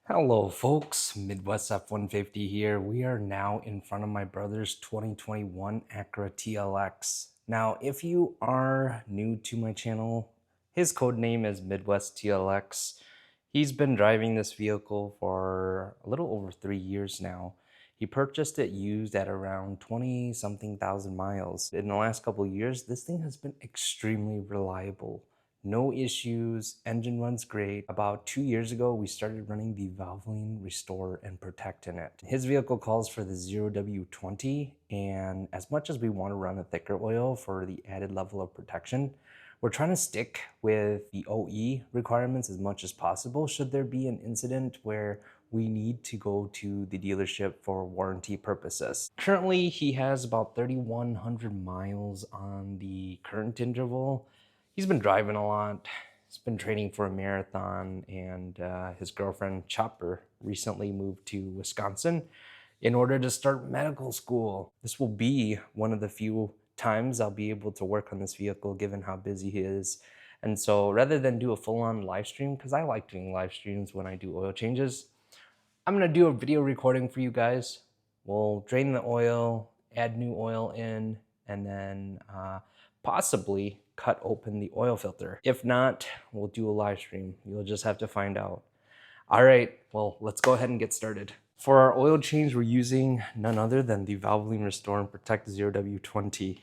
Hello folks, Midwest F-150 here. We are now in front of my brother's 2021 Acura TLX. Now, if you are new to my channel, his code name is Midwest TLX. He's been driving this vehicle for a little over 3 years now. He purchased it used at around 20 something thousand miles. In the last couple of years, this thing has been extremely reliable. No issues, engine runs great. About 2 years ago, we started running the Valvoline Restore and Protect in it. His vehicle calls for the 0W20, and as much as we want to run a thicker oil for the added level of protection, we're trying to stick with the OE requirements as much as possible should there be an incident where we need to go to the dealership for warranty purposes. Currently, he has about 3,100 miles on the current interval. He's been driving a lot. He's been training for a marathon, and his girlfriend Chopper recently moved to Wisconsin in order to start medical school. This will be one of the few times I'll be able to work on this vehicle given how busy he is. And so rather than do a full-on live stream, because I like doing live streams when I do oil changes, I'm gonna do a video recording for you guys. We'll drain the oil, add new oil in, and then possibly cut open the oil filter. If not, we'll do a live stream. You'll just have to find out. All right, well, let's go ahead and get started. For our oil change, we're using none other than the Valvoline Restore and Protect 0W20.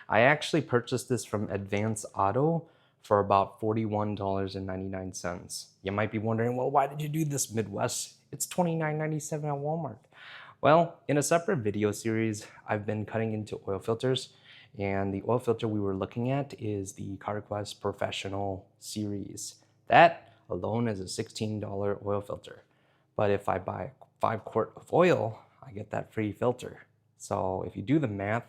I actually purchased this from Advance Auto for about $41.99. You might be wondering, well, why did you do this, Midwest? It's $29.97 at Walmart. Well, in a separate video series, I've been cutting into oil filters, and the oil filter we were looking at is the CarQuest Professional Series. That alone is a $16 oil filter. But if I buy 5 quart of oil, I get that free filter. So if you do the math,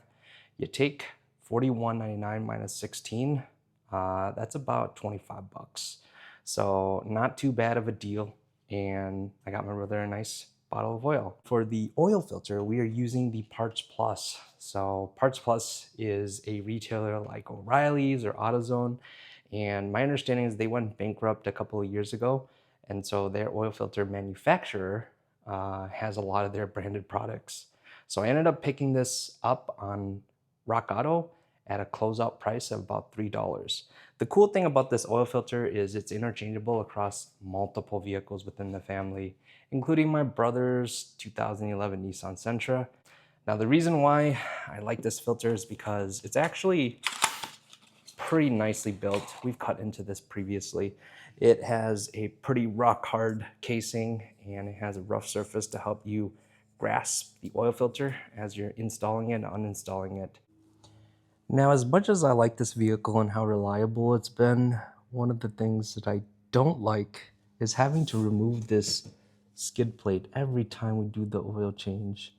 you take $41.99 minus 16, that's about 25 bucks. So not too bad of a deal. And I got my brother a nice bottle of oil. For the oil filter, we are using the Parts Plus. So Parts Plus is a retailer like O'Reilly's or AutoZone. And my understanding is they went bankrupt a couple of years ago. And so their oil filter manufacturer has a lot of their branded products. So I ended up picking this up on Rock Auto at a closeout price of about $3. The cool thing about this oil filter is it's interchangeable across multiple vehicles within the family, including my brother's 2011 Nissan Sentra. Now, the reason why I like this filter is because it's actually pretty nicely built. We've cut into this previously. It has a pretty rock hard casing, and it has a rough surface to help you grasp the oil filter as you're installing it and uninstalling it. Now, as much as I like this vehicle and how reliable it's been, one of the things that I don't like is having to remove this skid plate every time we do the oil change.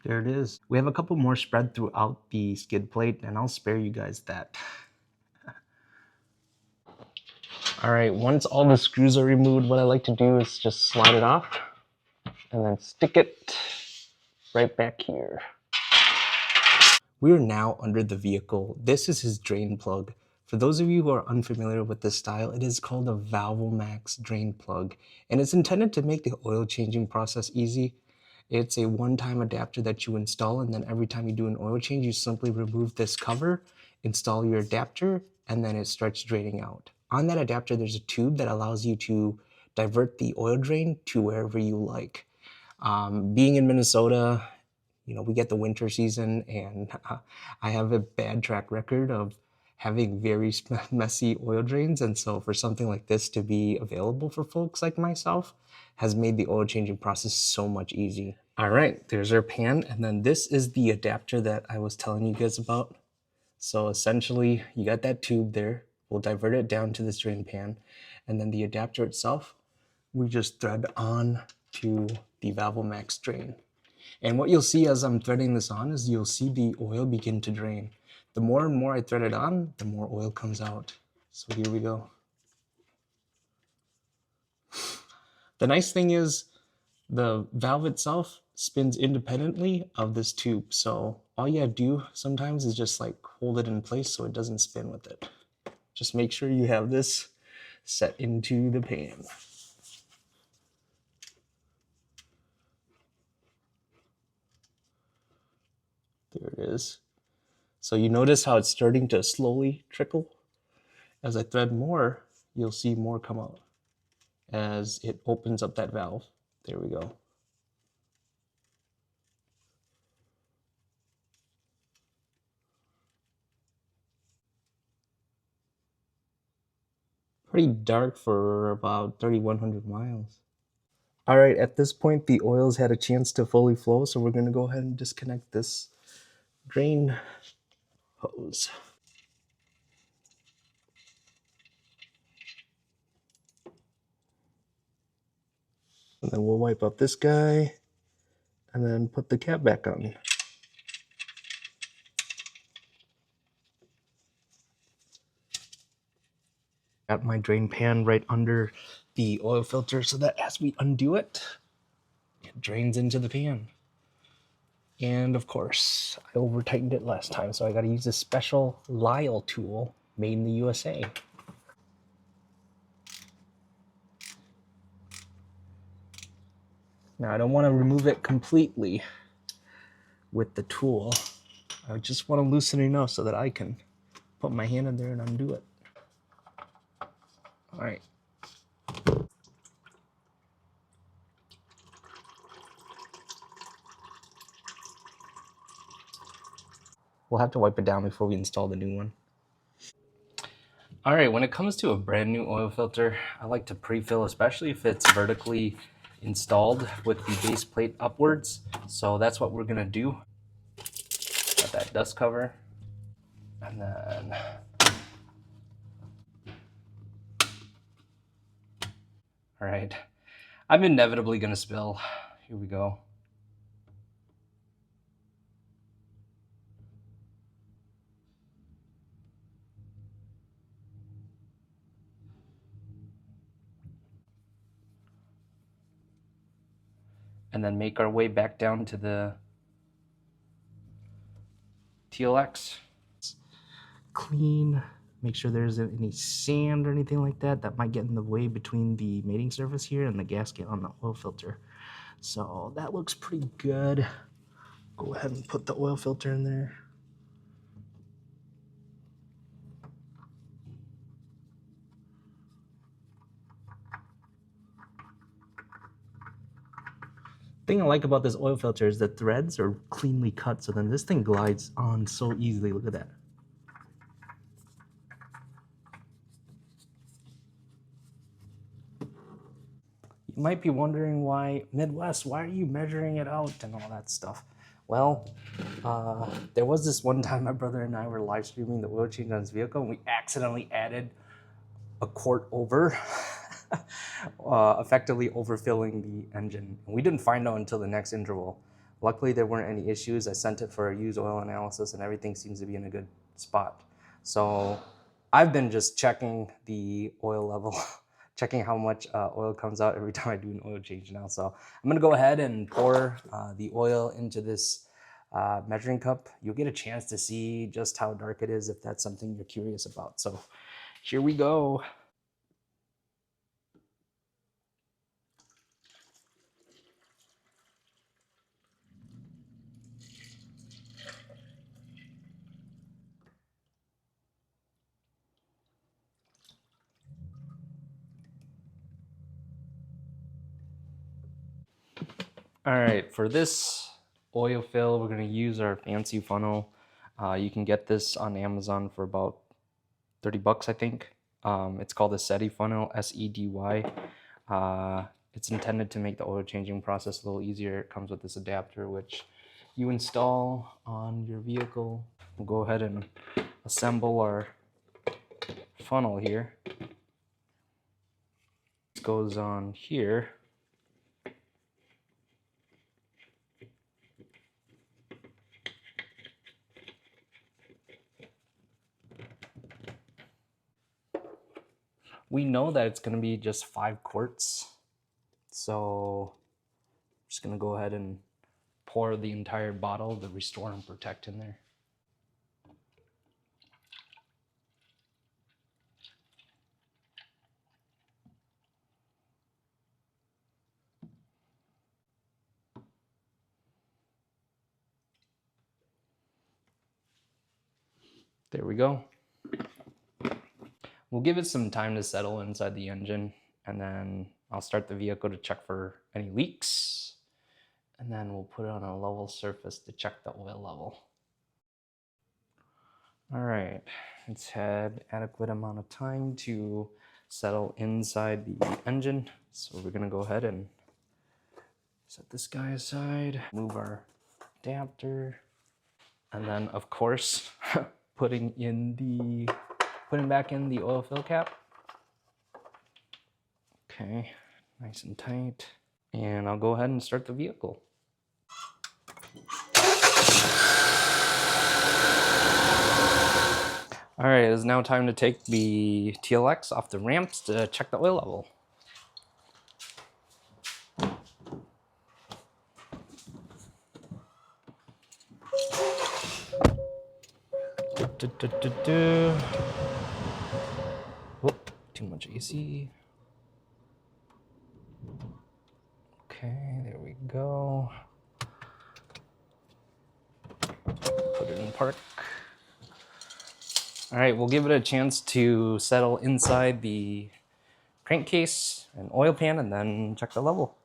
There it is. We have a couple more spread throughout the skid plate, and I'll spare you guys that. All right, once all the screws are removed, what I like to do is just slide it off and then stick it right back here. We are now under the vehicle. This is his drain plug. For those of you who are unfamiliar with this style, it is called a Valvomax drain plug, and it's intended to make the oil changing process easy. It's a one-time adapter that you install, and then every time you do an oil change, you simply remove this cover, install your adapter, and then it starts draining out. On that adapter, there's a tube that allows you to divert the oil drain to wherever you like. Being in Minnesota, you know, we get the winter season, and I have a bad track record of having very messy oil drains. And so for something like this to be available for folks like myself has made the oil changing process so much easy. All right, there's our pan. And then this is the adapter that I was telling you guys about. So essentially you got that tube there. We'll divert it down to this drain pan. And then the adapter itself, we just thread on to the Valvomax drain. And what you'll see as I'm threading this on is you'll see the oil begin to drain. The more and more I thread it on, the more oil comes out. So here we go. The nice thing is the valve itself spins independently of this tube. So all you have to do sometimes is just like hold it in place so it doesn't spin with it. just make sure you have this set into the pan. There it is. So you notice how it's starting to slowly trickle? As I thread more, you'll see more come out as it opens up that valve. There we go. Pretty dark for about 3,100 miles. All right, at this point, the oil's had a chance to fully flow, so we're gonna go ahead and disconnect this drain hose. And then we'll wipe up this guy and then put the cap back on. Got my drain pan right under the oil filter so that as we undo it, it drains into the pan. And of course, I over tightened it last time, so I gotta use a special Lyle tool made in the USA. Now I don't wanna remove it completely with the tool. I just wanna loosen it enough so that I can put my hand in there and undo it. All right. We'll have to wipe it down before we install the new one. All right, when it comes to a brand new oil filter, I like to pre-fill, especially if it's vertically installed with the base plate upwards. So that's what we're gonna do. Got that dust cover. And then, all right, I'm inevitably gonna spill. Here we go. And then make our way back down to the TLX. Clean, make sure there isn't any sand or anything like that that might get in the way between the mating surface here and the gasket on the oil filter. So that looks pretty good. Go ahead and put the oil filter in there. Thing I like about this oil filter is the threads are cleanly cut, so then this thing glides on so easily. Look at that. You might be wondering why, Midwest, why are you measuring it out and all that stuff? Well, there was this one time my brother and I were live streaming the oil change on his vehicle, and we accidentally added a quart over, effectively overfilling the engine. And we didn't find out until the next interval. Luckily, there weren't any issues. I sent it for a used oil analysis, and everything seems to be in a good spot. So I've been just checking the oil level, checking how much oil comes out every time I do an oil change now. So I'm gonna go ahead and pour the oil into this measuring cup. You'll get a chance to see just how dark it is if that's something you're curious about. So here we go. All right, for this oil fill, we're gonna use our fancy funnel. You can get this on Amazon for about 30 bucks, I think. It's called a SEDY funnel, S-E-D-Y. It's intended to make the oil changing process a little easier. It comes with this adapter, which you install on your vehicle. We'll go ahead and assemble our funnel here. This goes on here. We know that it's gonna be just 5 quarts. So I'm just gonna go ahead and pour the entire bottle, the Restore and Protect, in there. There we go. We'll give it some time to settle inside the engine, and then I'll start the vehicle to check for any leaks, and then we'll put it on a level surface to check the oil level. All right, it's had adequate amount of time to settle inside the engine, so we're gonna go ahead and set this guy aside, move our adapter, and then of course putting back in the oil fill cap. Okay, nice and tight. And I'll go ahead and start the vehicle. All right, it is now time to take the TLX off the ramps to check the oil level. Whoop, too much AC. Okay, there we go. Put it in park. All right, we'll give it a chance to settle inside the crankcase and oil pan and then check the level.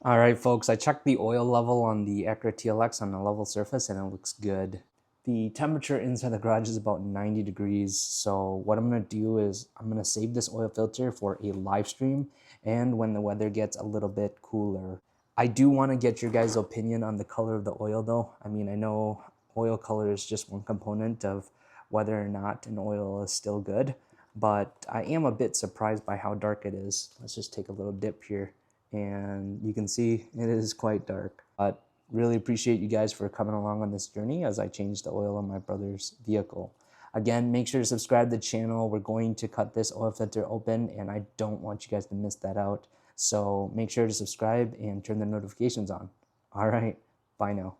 All right, folks, I checked the oil level on the Acura TLX on a level surface and it looks good. The temperature inside the garage is about 90 degrees. So what I'm gonna do is I'm gonna save this oil filter for a live stream and when the weather gets a little bit cooler. I do wanna get your guys' opinion on the color of the oil though. I mean, I know oil color is just one component of whether or not an oil is still good, but I am a bit surprised by how dark it is. Let's just take a little dip here and you can see it is quite dark. But really appreciate you guys for coming along on this journey as I change the oil on my brother's vehicle. Again, make sure to subscribe to the channel. We're going to cut this oil filter open and I don't want you guys to miss that out. So make sure to subscribe and turn the notifications on. All right, bye now.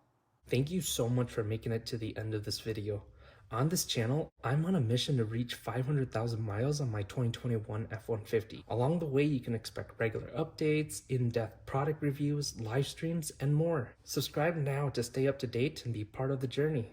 Thank you so much for making it to the end of this video. On this channel, I'm on a mission to reach 500,000 miles on my 2021 F-150. Along the way, you can expect regular updates, in-depth product reviews, live streams, and more. Subscribe now to stay up to date and be part of the journey.